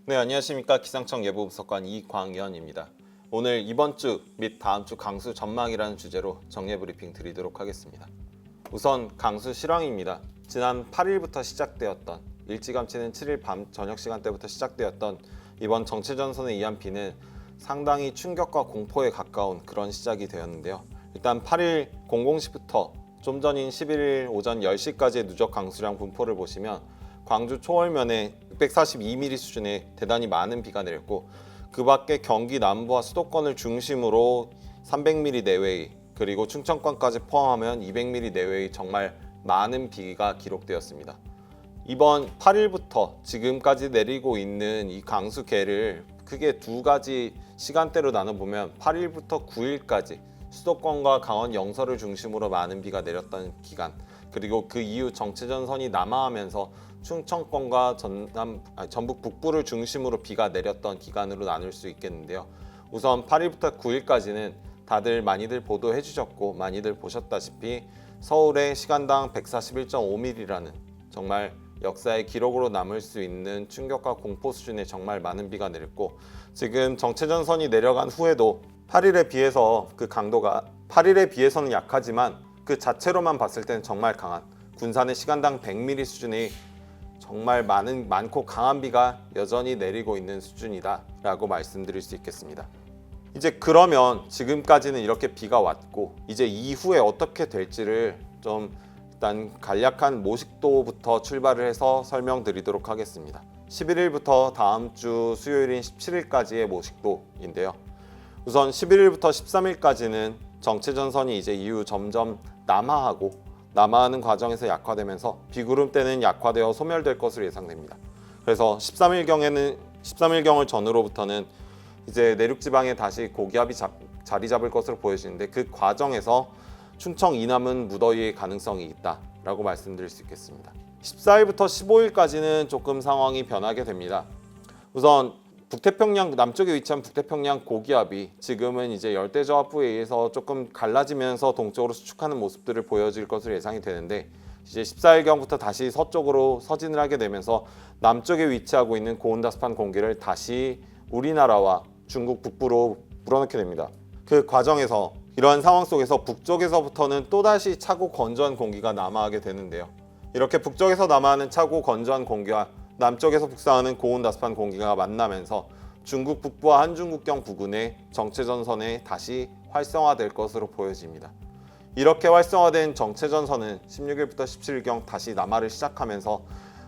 네, 안녕하십니까. 기상청 예보분석관 이광현입니다. 오늘 이번 주 및 다음 주 강수 전망이라는 주제로 정례 브리핑 드리도록 하겠습니다. 우선 강수 실황입니다. 지난 8일부터 시작되었던, 일찌감치는 7일 밤 저녁 시간대부터 시작되었던 이번 정체전선에 의한 비는 상당히 충격과 공포에 가까운 그런 시작이 되었는데요. 일단 8일 00시부터 좀 전인 11일 오전 10시까지의 누적 강수량 분포를 보시면 광주 초월면에 642mm 수준의 대단히 많은 비가 내렸고, 그 밖에 경기 남부와 수도권을 중심으로 300mm 내외의, 그리고 충청권까지 포함하면 200mm 내외의 정말 많은 비가 기록되었습니다. 이번 8일부터 지금까지 내리고 있는 이 강수계를 크게 두 가지 시간대로 나눠보면 8일부터 9일까지 수도권과 강원 영서를 중심으로 많은 비가 내렸던 기간, 그리고 그 이후 정체전선이 남하하면서 충청권과 전북 북부를 중심으로 비가 내렸던 기간으로 나눌 수 있겠는데요. 우선 8일부터 9일까지는 다들 많이들 보도해 주셨고 많이들 보셨다시피 서울에 시간당 141.5mm라는 정말 역사의 기록으로 남을 수 있는 충격과 공포 수준의 정말 많은 비가 내렸고, 지금 정체전선이 내려간 후에도 8일에 비해서 그 강도가 8일에 비해서는 약하지만 그 자체로만 봤을 때는 정말 강한, 군산의 시간당 100mm 수준의 정말 많고 강한 비가 여전히 내리고 있는 수준이다 라고 말씀드릴 수 있겠습니다. 이제 그러면 지금까지는 이렇게 비가 왔고 이제 이후에 어떻게 될지를 좀 일단 간략한 모식도부터 출발을 해서 설명드리도록 하겠습니다. 11일부터 다음 주 수요일인 17일까지의 모식도인데요. 우선 11일부터 13일까지는 정체전선이 이제 이후 점점 남하하는 과정에서 약화되면서 비구름대는 약화되어 소멸될 것으로 예상됩니다. 그래서 13일경을 전후로부터는 이제 내륙지방에 다시 고기압이 자리 잡을 것으로 보여지는데, 그 과정에서 충청 이남은 무더위의 가능성이 있다라고 말씀드릴 수 있겠습니다. 14일부터 15일까지는 조금 상황이 변하게 됩니다. 우선 북태평양 남쪽에 위치한 북태평양 고기압이 지금은 이제 열대저압부에 의해서 조금 갈라지면서 동쪽으로 수축하는 모습들을 보여질 것으로 예상이 되는데, 이제 14일경부터 다시 서쪽으로 서진을 하게 되면서 남쪽에 위치하고 있는 고온다습한 공기를 다시 우리나라와 중국 북부로 불어넣게 됩니다. 그 과정에서 이러한 상황 속에서 북쪽에서부터는 또다시 차고 건조한 공기가 남하하게 되는데요. 이렇게 북쪽에서 남하하는 차고 건조한 공기와 남쪽에서 북상하는 고온다습한 공기가 만나면서 중국 북부와 한중국경 부근의 정체전선에 다시 활성화될 것으로 보여집니다. 이렇게 활성화된 정체전선은 16일부터 17일경 다시 남하를 시작하면서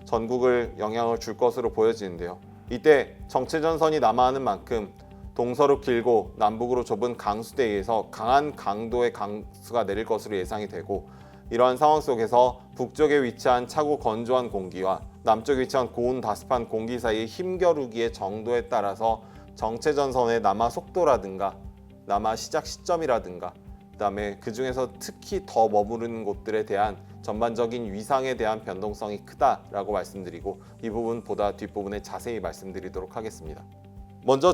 전국을 영향을 줄 것으로 보여지는데요. 이때 정체전선이 남하하는 만큼 동서로 길고 남북으로 좁은 강수대에 의해서 강한 강도의 강수가 내릴 것으로 예상이 되고, 이러한 상황 속에서 북쪽에 위치한 차고 건조한 공기와 남쪽에 위치한 고온다습한 공기 사이의 힘겨루기의 정도에 따라서 정체전선의 남하 속도라든가 남하 시작 시점이라든가 그다음에 그 중에서 특히 더 머무르는 곳들에 대한 전반적인 위상에 대한 변동성이 크다라고 말씀드리고, 이 부분보다 뒷부분에 자세히 말씀드리도록 하겠습니다.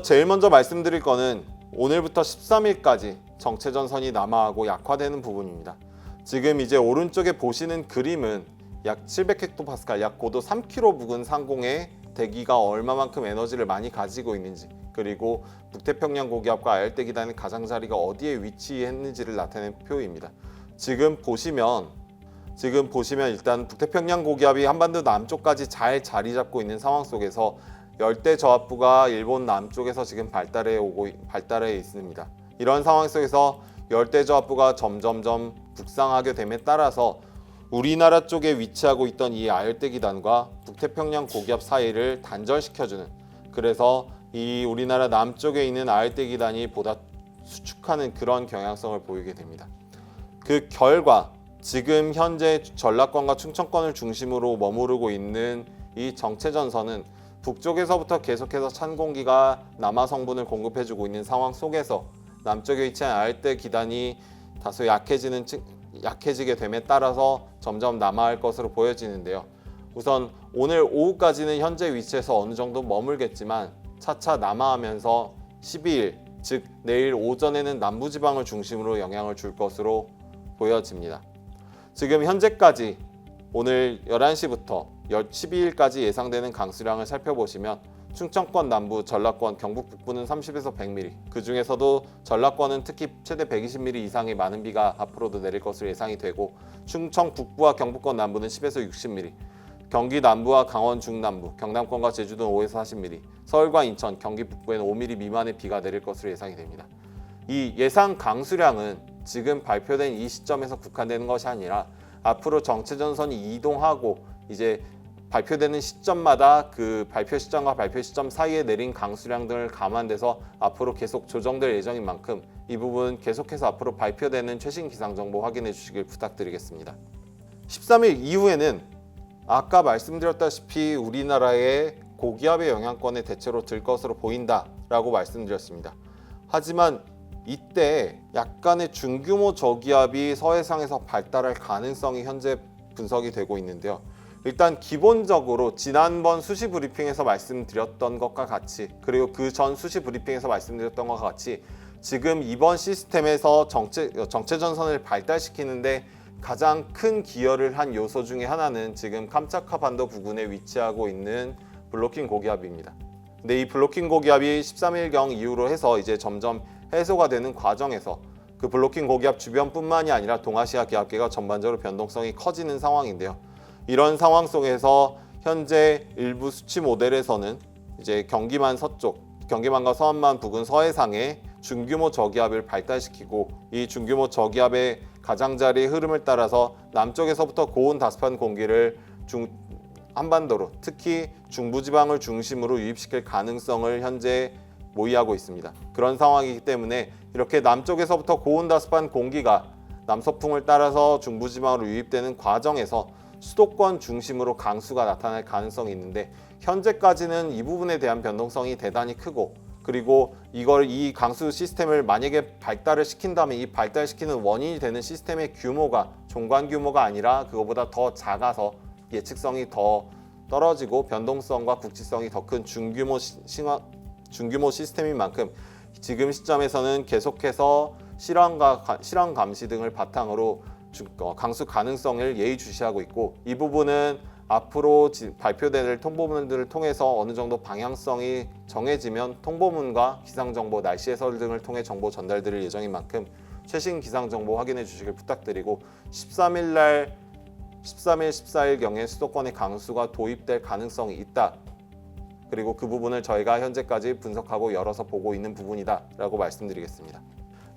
제일 먼저 말씀드릴 거는 오늘부터 13일까지 정체전선이 남하하고 약화되는 부분입니다. 지금 이제 오른쪽에 보시는 그림은 약 700헥토파스칼, 약 고도 3km 부근 상공에 대기가 얼마만큼 에너지를 많이 가지고 있는지, 그리고 북태평양 고기압과 아열대 기단의 가장자리가 어디에 위치했는지를 나타내는 표입니다. 지금 보시면 일단 북태평양 고기압이 한반도 남쪽까지 잘 자리 잡고 있는 상황 속에서 열대 저압부가 일본 남쪽에서 지금 발달해 있습니다. 이런 상황 속에서 열대 저압부가 점점점 북상하게 됨에 따라서 우리나라 쪽에 위치하고 있던 이 아열대 기단과 북태평양 고기압 사이를 단절시켜주는, 그래서 이 우리나라 남쪽에 있는 아열대 기단이 보다 수축하는 그런 경향성을 보이게 됩니다. 그 결과 지금 현재 전라권과 충청권을 중심으로 머무르고 있는 이 정체전선은 북쪽에서부터 계속해서 찬 공기가 남하 성분을 공급해주고 있는 상황 속에서 남쪽에 위치한 아열대 기단이 다소 약해지게 됨에 따라서 점점 남하할 것으로 보여지는데요. 우선 오늘 오후까지는 현재 위치에서 어느 정도 머물겠지만 차차 남하하면서 12일, 즉 내일 오전에는 남부지방을 중심으로 영향을 줄 것으로 보여집니다. 지금 현재까지 오늘 11시부터 12일까지 예상되는 강수량을 살펴보시면 충청권 남부, 전라권, 경북 북부는 30에서 100mm, 그 중에서도 전라권은 특히 최대 120mm 이상의 많은 비가 앞으로도 내릴 것으로 예상이 되고, 충청 북부와 경북권 남부는 10에서 60mm, 경기 남부와 강원 중남부, 경남권과 제주도는 5에서 40mm, 서울과 인천, 경기 북부에는 5mm 미만의 비가 내릴 것으로 예상이 됩니다. 이 예상 강수량은 지금 발표된 이 시점에서 국한되는 것이 아니라 앞으로 정체전선이 이동하고 이제 발표되는 시점마다 그 발표 시점과 발표 시점 사이에 내린 강수량 등을 감안돼서 앞으로 계속 조정될 예정인 만큼 이 부분 계속해서 앞으로 발표되는 최신 기상정보 확인해 주시길 부탁드리겠습니다. 13일 이후에는 아까 말씀드렸다시피 우리나라의 고기압의 영향권에 대체로 들 것으로 보인다라고 말씀드렸습니다. 하지만 이때 약간의 중규모 저기압이 서해상에서 발달할 가능성이 현재 분석이 되고 있는데요. 일단 기본적으로 지난번 수시 브리핑에서 말씀드렸던 것과 같이, 그리고 그 전 수시 브리핑에서 말씀드렸던 것과 같이 지금 이번 시스템에서 정체전선을 발달시키는데 가장 큰 기여를 한 요소 중에 하나는 지금 캄차카 반도 부근에 위치하고 있는 블로킹 고기압입니다. 근데 이 블로킹 고기압이 13일경 이후로 해서 이제 점점 해소가 되는 과정에서 그 블로킹 고기압 주변뿐만이 아니라 동아시아 기압계가 전반적으로 변동성이 커지는 상황인데요. 이런 상황 속에서 현재 일부 수치 모델에서는 이제 경기만 서쪽, 경기만과 서안만 부근 서해상에 중규모 저기압을 발달시키고 이 중규모 저기압의 가장자리의 흐름을 따라서 남쪽에서부터 고온 다습한 공기를 한반도로, 특히 중부지방을 중심으로 유입시킬 가능성을 현재 모의하고 있습니다. 그런 상황이기 때문에 이렇게 남쪽에서부터 고온 다습한 공기가 남서풍을 따라서 중부지방으로 유입되는 과정에서 수도권 중심으로 강수가 나타날 가능성이 있는데, 현재까지는 이 부분에 대한 변동성이 대단히 크고, 그리고 이 강수 시스템을 만약에 발달을 시킨다면 이 발달시키는 원인이 되는 시스템의 규모가 종관 규모가 아니라 그거보다 더 작아서 예측성이 더 떨어지고 변동성과 국지성이 더 큰 중규모 시스템인 만큼 지금 시점에서는 계속해서 실황 감시 등을 바탕으로 강수 가능성을 예의주시하고 있고, 이 부분은 앞으로 발표될 통보문들을 통해서 어느 정도 방향성이 정해지면 통보문과 기상정보, 날씨 해설 등을 통해 정보 전달드릴 예정인 만큼 최신 기상정보 확인해 주시길 부탁드리고, 13일, 14일경에 수도권에 강수가 도입될 가능성이 있다. 그리고 그 부분을 저희가 현재까지 분석하고 열어서 보고 있는 부분이다 라고 말씀드리겠습니다.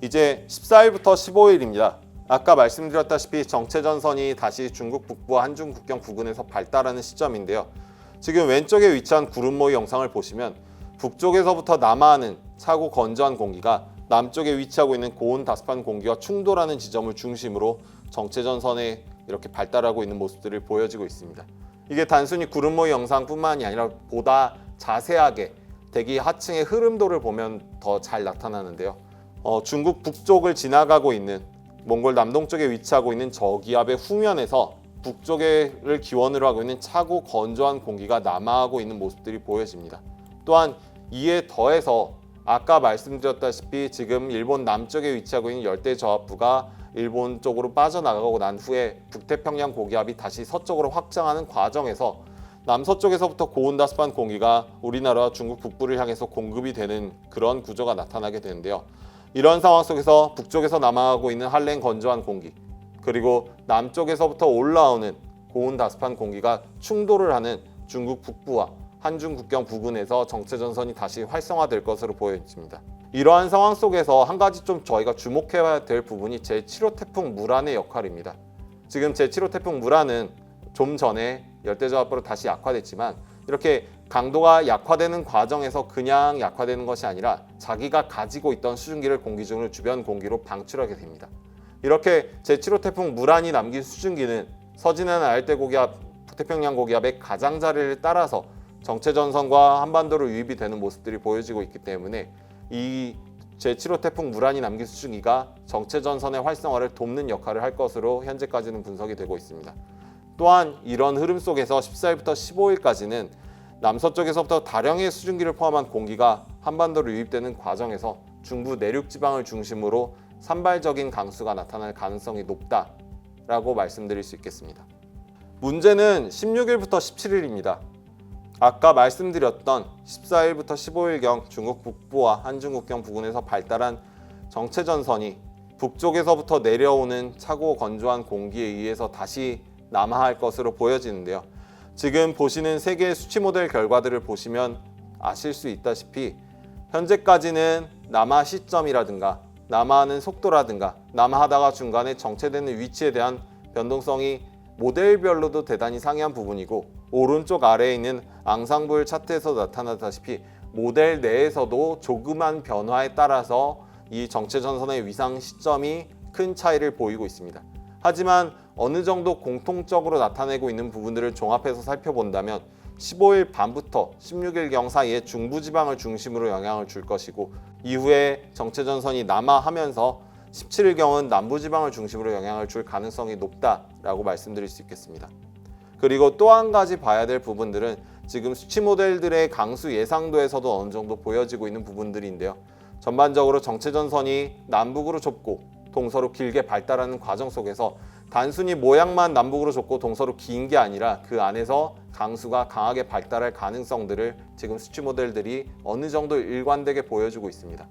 이제 14일부터 15일입니다. 아까 말씀드렸다시피 정체전선이 다시 중국 북부와 한중 국경 부근에서 발달하는 시점인데요. 지금 왼쪽에 위치한 구름 모의 영상을 보시면 북쪽에서부터 남하하는 차고 건조한 공기가 남쪽에 위치하고 있는 고온 다습한 공기와 충돌하는 지점을 중심으로 정체전선에 이렇게 발달하고 있는 모습들이 보여지고 있습니다. 이게 단순히 구름 모의 영상뿐만이 아니라 보다 자세하게 대기 하층의 흐름도를 보면 더 잘 나타나는데요. 중국 북쪽을 지나가고 있는 몽골 남동쪽에 위치하고 있는 저기압의 후면에서 북쪽을 기원으로 하고 있는 차고 건조한 공기가 남하하고 있는 모습들이 보여집니다. 또한 이에 더해서 아까 말씀드렸다시피 지금 일본 남쪽에 위치하고 있는 열대저압부가 일본 쪽으로 빠져나가고 난 후에 북태평양 고기압이 다시 서쪽으로 확장하는 과정에서 남서쪽에서부터 고온 다습한 공기가 우리나라와 중국 북부를 향해서 공급이 되는 그런 구조가 나타나게 되는데요. 이런 상황 속에서 북쪽에서 남하하고 있는 한랭 건조한 공기, 그리고 남쪽에서부터 올라오는 고온 다습한 공기가 충돌을 하는 중국 북부와 한중 국경 부근에서 정체전선이 다시 활성화될 것으로 보여집니다. 이러한 상황 속에서 한 가지 좀 저희가 주목해야 될 부분이 제7호 태풍 무란의 역할입니다. 지금 제7호 태풍 무란은 좀 전에 열대저압부로 다시 약화됐지만 이렇게 강도가 약화되는 과정에서 그냥 약화되는 것이 아니라 자기가 가지고 있던 수증기를 공기 중으로 주변 공기로 방출하게 됩니다. 이렇게 제7호 태풍 무란이 남긴 수증기는 서진해안 아열대 고기압, 북태평양 고기압의 가장자리를 따라서 정체전선과 한반도로 유입이 되는 모습들이 보여지고 있기 때문에 이 제7호 태풍 무란이 남긴 수증기가 정체전선의 활성화를 돕는 역할을 할 것으로 현재까지는 분석이 되고 있습니다. 또한 이런 흐름 속에서 14일부터 15일까지는 남서쪽에서부터 다량의 수증기를 포함한 공기가 한반도로 유입되는 과정에서 중부 내륙 지방을 중심으로 산발적인 강수가 나타날 가능성이 높다라고 말씀드릴 수 있겠습니다. 문제는 16일부터 17일입니다. 아까 말씀드렸던 14일부터 15일경 중국 북부와 한중국경 부근에서 발달한 정체전선이 북쪽에서부터 내려오는 차고 건조한 공기에 의해서 다시 남하할 것으로 보여지는데요. 지금 보시는 세 개의 수치 모델 결과들을 보시면 아실 수 있다시피 현재까지는 남하 시점이라든가 남하하는 속도라든가 남하하다가 중간에 정체되는 위치에 대한 변동성이 모델별로도 대단히 상이한 부분이고, 오른쪽 아래에 있는 앙상블 차트에서 나타나다시피 모델 내에서도 조그만 변화에 따라서 이 정체전선의 위상 시점이 큰 차이를 보이고 있습니다. 하지만 어느 정도 공통적으로 나타내고 있는 부분들을 종합해서 살펴본다면 15일 밤부터 16일경 사이에 중부지방을 중심으로 영향을 줄 것이고, 이후에 정체전선이 남하하면서 17일경은 남부지방을 중심으로 영향을 줄 가능성이 높다라고 말씀드릴 수 있겠습니다. 그리고 또 한 가지 봐야 될 부분들은 지금 수치 모델들의 강수 예상도에서도 어느 정도 보여지고 있는 부분들인데요. 전반적으로 정체전선이 남북으로 좁고 동서로 길게 발달하는 과정 속에서 단순히 모양만 남북으로 좁고 동서로 긴 게 아니라 그 안에서 강수가 강하게 발달할 가능성들을 지금 수치 모델들이 어느 정도 일관되게 보여주고 있습니다.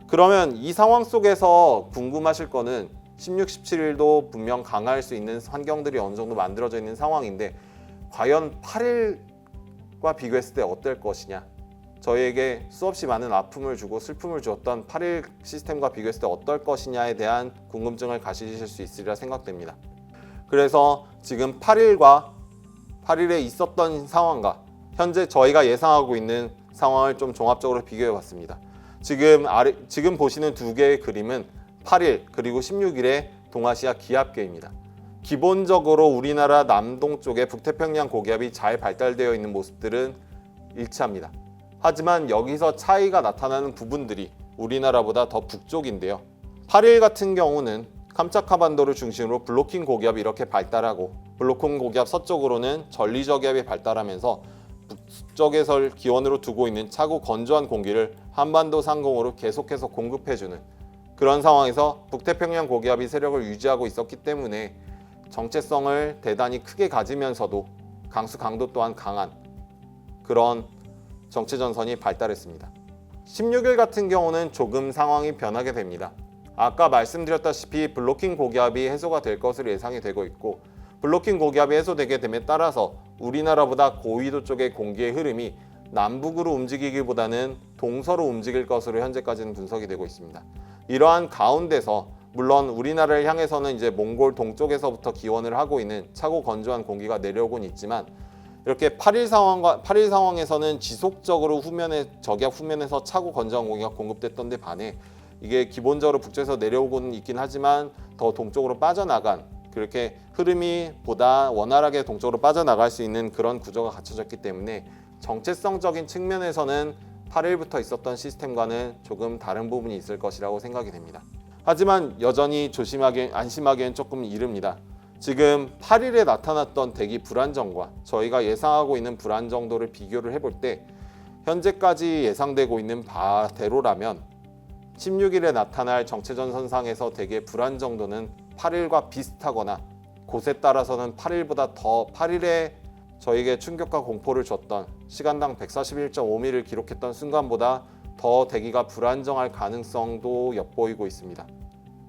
그러면 이 상황 속에서 궁금하실 거는 16, 17일도 분명 강할 수 있는 환경들이 어느 정도 만들어져 있는 상황인데, 과연 8일과 비교했을 때 어떨 것이냐, 저희에게 수없이 많은 아픔을 주고 슬픔을 주었던 8일 시스템과 비교했을 때 어떨 것이냐에 대한 궁금증을 가지실 수 있으리라 생각됩니다. 그래서 지금 8일에 있었던 상황과 현재 저희가 예상하고 있는 상황을 좀 종합적으로 비교해 봤습니다. 지금 보시는 두 개의 그림은 8일 그리고 16일의 동아시아 기압계입니다. 기본적으로 우리나라 남동쪽에 북태평양 고기압이 잘 발달되어 있는 모습들은 일치합니다. 하지만 여기서 차이가 나타나는 부분들이 우리나라보다 더 북쪽인데요. 8일 같은 경우는 캄차카반도를 중심으로 블로킹 고기압이 이렇게 발달하고, 블로킹 고기압 서쪽으로는 전리저기압이 발달하면서 북쪽에서 기원으로 두고 있는 차고 건조한 공기를 한반도 상공으로 계속해서 공급해주는 그런 상황에서 북태평양 고기압이 세력을 유지하고 있었기 때문에 정체성을 대단히 크게 가지면서도 강수 강도 또한 강한 그런 정체전선이 발달했습니다. 16일 같은 경우는 조금 상황이 변하게 됩니다. 아까 말씀드렸다시피 블로킹 고기압이 해소가 될 것으로 예상이 되고 있고, 블로킹 고기압이 해소되게 됨에 따라서 우리나라보다 고위도 쪽의 공기의 흐름이 남북으로 움직이기보다는 동서로 움직일 것으로 현재까지는 분석이 되고 있습니다. 이러한 가운데서 물론 우리나라를 향해서는 이제 몽골 동쪽에서부터 기원을 하고 있는 차고 건조한 공기가 내려오곤 있지만, 이렇게 8일 상황에서는 지속적으로 저기압 후면에서 차고 건조한 공기가 공급됐던 데 반해 이게 기본적으로 북쪽에서 내려오고는 있긴 하지만 더 동쪽으로 빠져나간, 그렇게 흐름이 보다 원활하게 동쪽으로 빠져나갈 수 있는 그런 구조가 갖춰졌기 때문에 정체성적인 측면에서는 8일부터 있었던 시스템과는 조금 다른 부분이 있을 것이라고 생각이 됩니다. 하지만 여전히 안심하기엔 조금 이릅니다. 지금 8일에 나타났던 대기 불안정과 저희가 예상하고 있는 불안 정도를 비교를 해볼 때 현재까지 예상되고 있는 바대로라면 16일에 나타날 정체전선상에서 대기의 불안 정도는 8일과 비슷하거나, 곳에 따라서는 8일에 저에게 충격과 공포를 줬던 시간당 141.5mm를 기록했던 순간보다 더 대기가 불안정할 가능성도 엿보이고 있습니다.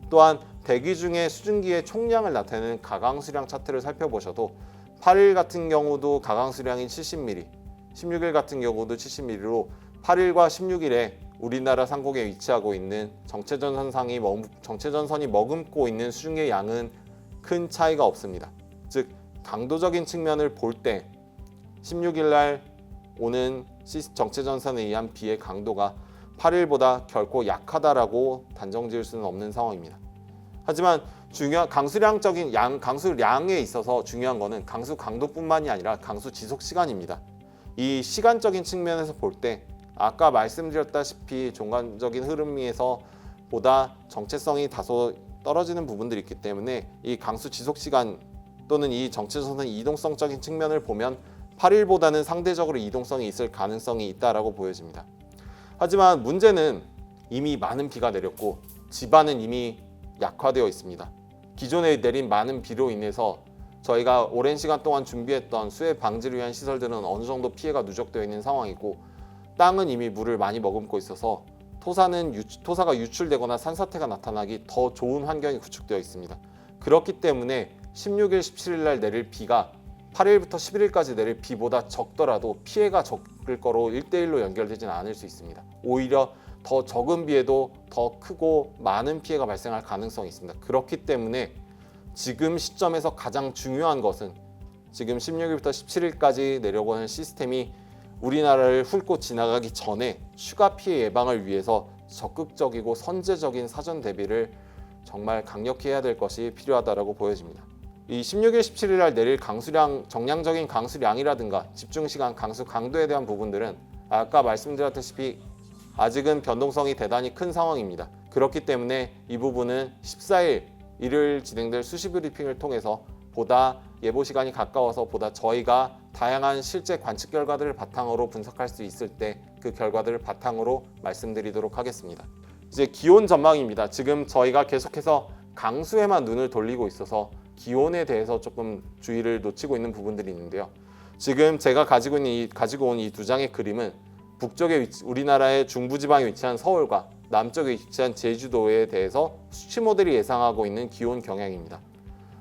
또한 대기 중에 수증기의 총량을 나타내는 가강수량 차트를 살펴보셔도 8일 같은 경우도 가강수량이 70mm, 16일 같은 경우도 70mm로 8일과 16일에 우리나라 상공에 위치하고 있는 정체전선이 머금고 있는 수증기의 양은 큰 차이가 없습니다. 즉 강도적인 측면을 볼 때 16일 날 오는 정체전선에 의한 비의 강도가 8일보다 결코 약하다라고 단정 지을 수는 없는 상황입니다. 하지만 강수량에 있어서 중요한 것은 강수 강도뿐만이 아니라 강수 지속 시간입니다. 이 시간적인 측면에서 볼 때 아까 말씀드렸다시피 종간적인 흐름에서 보다 정체성이 다소 떨어지는 부분들이 있기 때문에 이 강수 지속 시간 또는 이 정체전선의 이동성적인 측면을 보면 8일보다는 상대적으로 이동성이 있을 가능성이 있다라고 보여집니다. 하지만 문제는 이미 많은 비가 내렸고 지반은 이미 약화되어 있습니다. 기존에 내린 많은 비로 인해서 저희가 오랜 시간 동안 준비했던 수해 방지를 위한 시설들은 어느 정도 피해가 누적되어 있는 상황이고, 땅은 이미 물을 많이 머금고 있어서 토사가 유출되거나 산사태가 나타나기 더 좋은 환경이 구축되어 있습니다. 그렇기 때문에 16일, 17일 날 내릴 비가 8일부터 11일까지 내릴 비보다 적더라도 피해가 적을 거로 1대1로 연결되지는 않을 수 있습니다. 오히려 더 적은 비에도 더 크고 많은 피해가 발생할 가능성이 있습니다. 그렇기 때문에 지금 시점에서 가장 중요한 것은 지금 16일부터 17일까지 내려고 하는 시스템이 우리나라를 훑고 지나가기 전에 추가 피해 예방을 위해서 적극적이고 선제적인 사전 대비를 정말 강력히 해야 될 것이 필요하다고 보여집니다. 이 16일, 17일 날 내릴 강수량, 정량적인 강수량이라든가 집중시간, 강수 강도에 대한 부분들은 아까 말씀드렸다시피 아직은 변동성이 대단히 큰 상황입니다. 그렇기 때문에 이 부분은 14일 일요일 진행될 수시 브리핑을 통해서 보다 예보 시간이 가까워서 보다 저희가 다양한 실제 관측 결과들을 바탕으로 분석할 수 있을 때 그 결과들을 바탕으로 말씀드리도록 하겠습니다. 이제 기온 전망입니다. 지금 저희가 계속해서 강수에만 눈을 돌리고 있어서 기온에 대해서 조금 주의를 놓치고 있는 부분들이 있는데요. 지금 제가 가지고 온 이 두 장의 그림은 북쪽에 우리나라의 중부지방에 위치한 서울과 남쪽에 위치한 제주도에 대해서 수치 모델이 예상하고 있는 기온 경향입니다.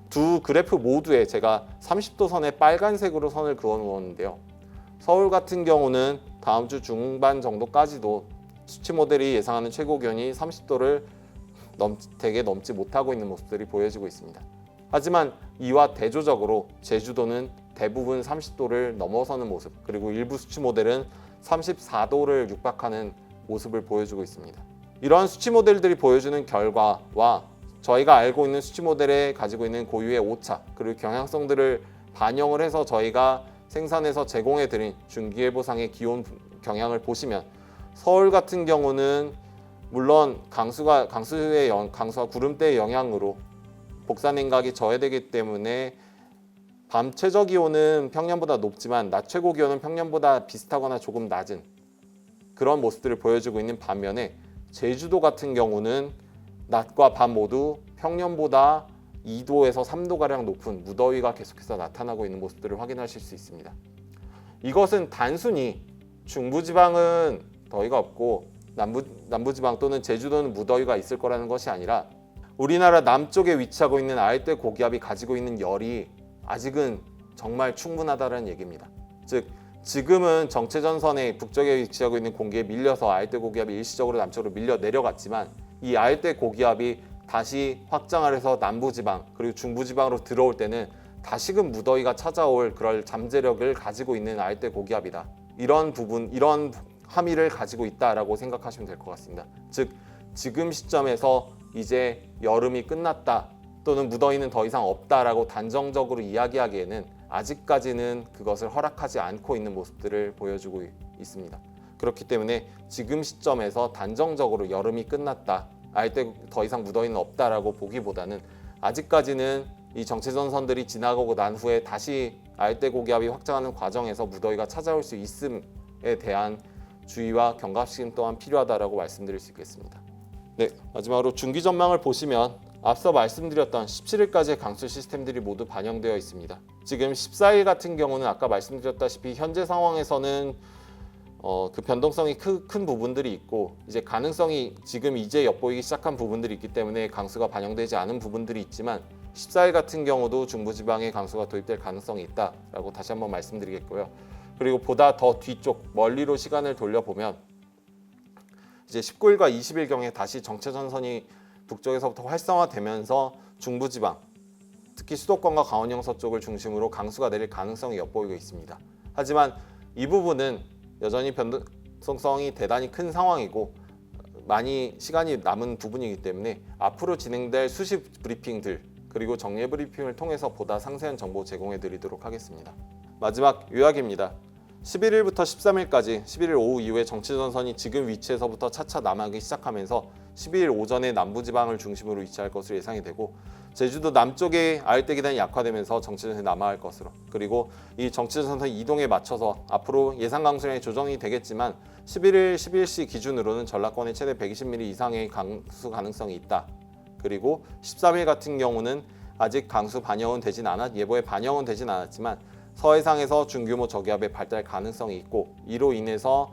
두 그래프 모두에 제가 30도 선에 빨간색으로 선을 그어 놓았는데요. 서울 같은 경우는 다음 주 중반 정도까지도 수치 모델이 예상하는 최고 기온이 30도를 대개 넘지 못하고 있는 모습들이 보여지고 있습니다. 하지만 이와 대조적으로 제주도는 대부분 30도를 넘어서는 모습, 그리고 일부 수치 모델은 34도를 육박하는 모습을 보여주고 있습니다. 이러한 수치 모델들이 보여주는 결과와 저희가 알고 있는 수치 모델에 가지고 있는 고유의 오차 그리고 경향성들을 반영을 해서 저희가 생산해서 제공해 드린 중기예보상의 기온 경향을 보시면 서울 같은 경우는 물론 강수와 구름대의 영향으로 복사 냉각이 저해되기 때문에 밤 최저 기온은 평년보다 높지만 낮 최고 기온은 평년보다 비슷하거나 조금 낮은 그런 모습들을 보여주고 있는 반면에 제주도 같은 경우는 낮과 밤 모두 평년보다 2도에서 3도가량 높은 무더위가 계속해서 나타나고 있는 모습들을 확인하실 수 있습니다. 이것은 단순히 중부지방은 더위가 없고 남부지방 또는 제주도는 무더위가 있을 거라는 것이 아니라 우리나라 남쪽에 위치하고 있는 아열대 고기압이 가지고 있는 열이 아직은 정말 충분하다는 얘기입니다. 즉 지금은 정체전선의 북쪽에 위치하고 있는 공기에 밀려서 아열대 고기압이 일시적으로 남쪽으로 밀려 내려갔지만 이 아열대 고기압이 다시 확장을 해서 남부지방 그리고 중부지방으로 들어올 때는 다시금 무더위가 찾아올 그럴 잠재력을 가지고 있는 아열대 고기압이다. 이런 함의를 가지고 있다라고 생각하시면 될 것 같습니다. 즉 지금 시점에서 이제 여름이 끝났다 또는 무더위는 더 이상 없다라고 단정적으로 이야기하기에는 아직까지는 그것을 허락하지 않고 있는 모습들을 보여주고 있습니다. 그렇기 때문에 지금 시점에서 단정적으로 여름이 끝났다, 아예 더 이상 무더위는 없다라고 보기보다는 아직까지는 이 정체전선들이 지나가고 난 후에 다시 아열대 고기압이 확장하는 과정에서 무더위가 찾아올 수 있음에 대한 주의와 경각심 또한 필요하다라고 말씀드릴 수 있겠습니다. 네, 마지막으로 중기 전망을 보시면 앞서 말씀드렸던 17일까지의 강수 시스템들이 모두 반영되어 있습니다. 지금 14일 같은 경우는 아까 말씀드렸다시피 현재 상황에서는 그 변동성이 큰 부분들이 있고 이제 가능성이 지금 이제 엿보이기 시작한 부분들이 있기 때문에 강수가 반영되지 않은 부분들이 있지만 14일 같은 경우도 중부지방에 강수가 도입될 가능성이 있다라고 다시 한번 말씀드리겠고요. 그리고 보다 더 뒤쪽 멀리로 시간을 돌려보면 이제 19일과 20일경에 다시 정체전선이 북쪽에서부터 활성화되면서 중부지방, 특히 수도권과 강원 영서 쪽을 중심으로 강수가 내릴 가능성이 엿보이고 있습니다. 하지만 이 부분은 여전히 변동성이 대단히 큰 상황이고 많이 시간이 남은 부분이기 때문에 앞으로 진행될 수시 브리핑들 그리고 정례 브리핑을 통해서 보다 상세한 정보 제공해 드리도록 하겠습니다. 마지막 요약입니다. 11일부터 13일까지 11일 오후 이후에 정체전선이 지금 위치에서부터 차차 남하기 시작하면서 12일 오전에 남부지방을 중심으로 위치할 것으로 예상이 되고 제주도 남쪽에 아열대 기단이 약화되면서 정체전선이 남하할 것으로, 그리고 이 정체전선 이동에 맞춰서 앞으로 예상 강수량이 조정이 되겠지만 11일 11시 기준으로는 전라권에 최대 120mm 이상의 강수 가능성이 있다. 그리고 13일 같은 경우는 아직 강수 반영은 예보에 반영은 되진 않았지만 서해상에서 중규모 저기압의 발달 가능성이 있고 이로 인해서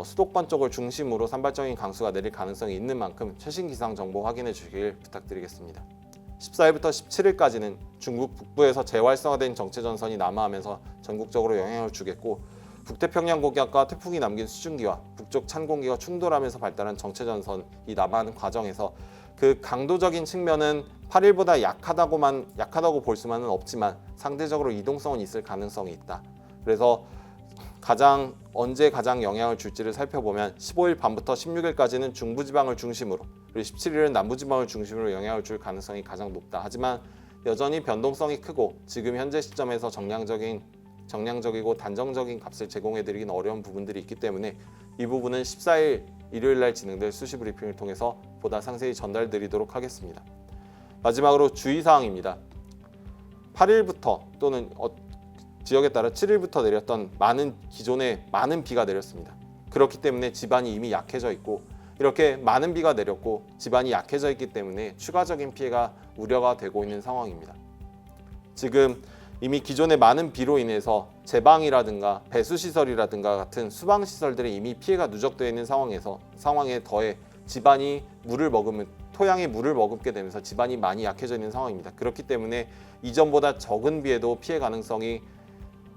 수도권 쪽을 중심으로 산발적인 강수가 내릴 가능성이 있는 만큼 최신 기상 정보 확인해 주길 부탁드리겠습니다. 14일부터 17일까지는 중국 북부에서 재활성화된 정체전선이 남하하면서 전국적으로 영향을 주겠고 북태평양 고기압과 태풍이 남긴 수증기와 북쪽 찬 공기가 충돌하면서 발달한 정체전선이 남하하는 과정에서 그 강도적인 측면은 8일보다 약하다고 볼 수만은 없지만 상대적으로 이동성은 있을 가능성이 있다. 그래서 언제 가장 영향을 줄지를 살펴보면 15일 밤부터 16일까지는 중부지방을 중심으로 그리고 17일은 남부지방을 중심으로 영향을 줄 가능성이 가장 높다. 하지만 여전히 변동성이 크고 지금 현재 시점에서 정량적이고 단정적인 값을 제공해드리긴 어려운 부분들이 있기 때문에 이 부분은 14일 일요일 날 진행될 수시 브리핑을 통해서 보다 상세히 전달드리도록 하겠습니다. 마지막으로 주의사항입니다. 8일부터 또는 지역에 따라 7일부터 내렸던 기존에 많은 비가 내렸습니다. 그렇기 때문에 지반이 이미 약해져 있고 이렇게 많은 비가 내렸고 지반이 약해져 있기 때문에 추가적인 피해가 우려가 되고 있는 상황입니다. 지금 이미 기존의 많은 비로 인해서 제방이라든가 배수시설이라든가 같은 수방시설들이 이미 피해가 누적되어 있는 상황에 더해 지반이 토양이 물을 머금게 되면서 지반이 많이 약해져 있는 상황입니다. 그렇기 때문에 이전보다 적은 비에도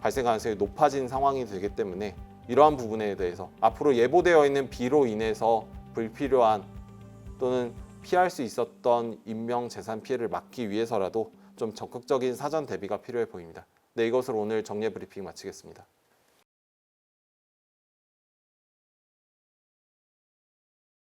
발생 가능성이 높아진 상황이 되기 때문에 이러한 부분에 대해서 앞으로 예보되어 있는 비로 인해서 불필요한 또는 피할 수 있었던 인명 재산 피해를 막기 위해서라도 좀 적극적인 사전 대비가 필요해 보입니다. 네, 이것으로 오늘 정례 브리핑 마치겠습니다.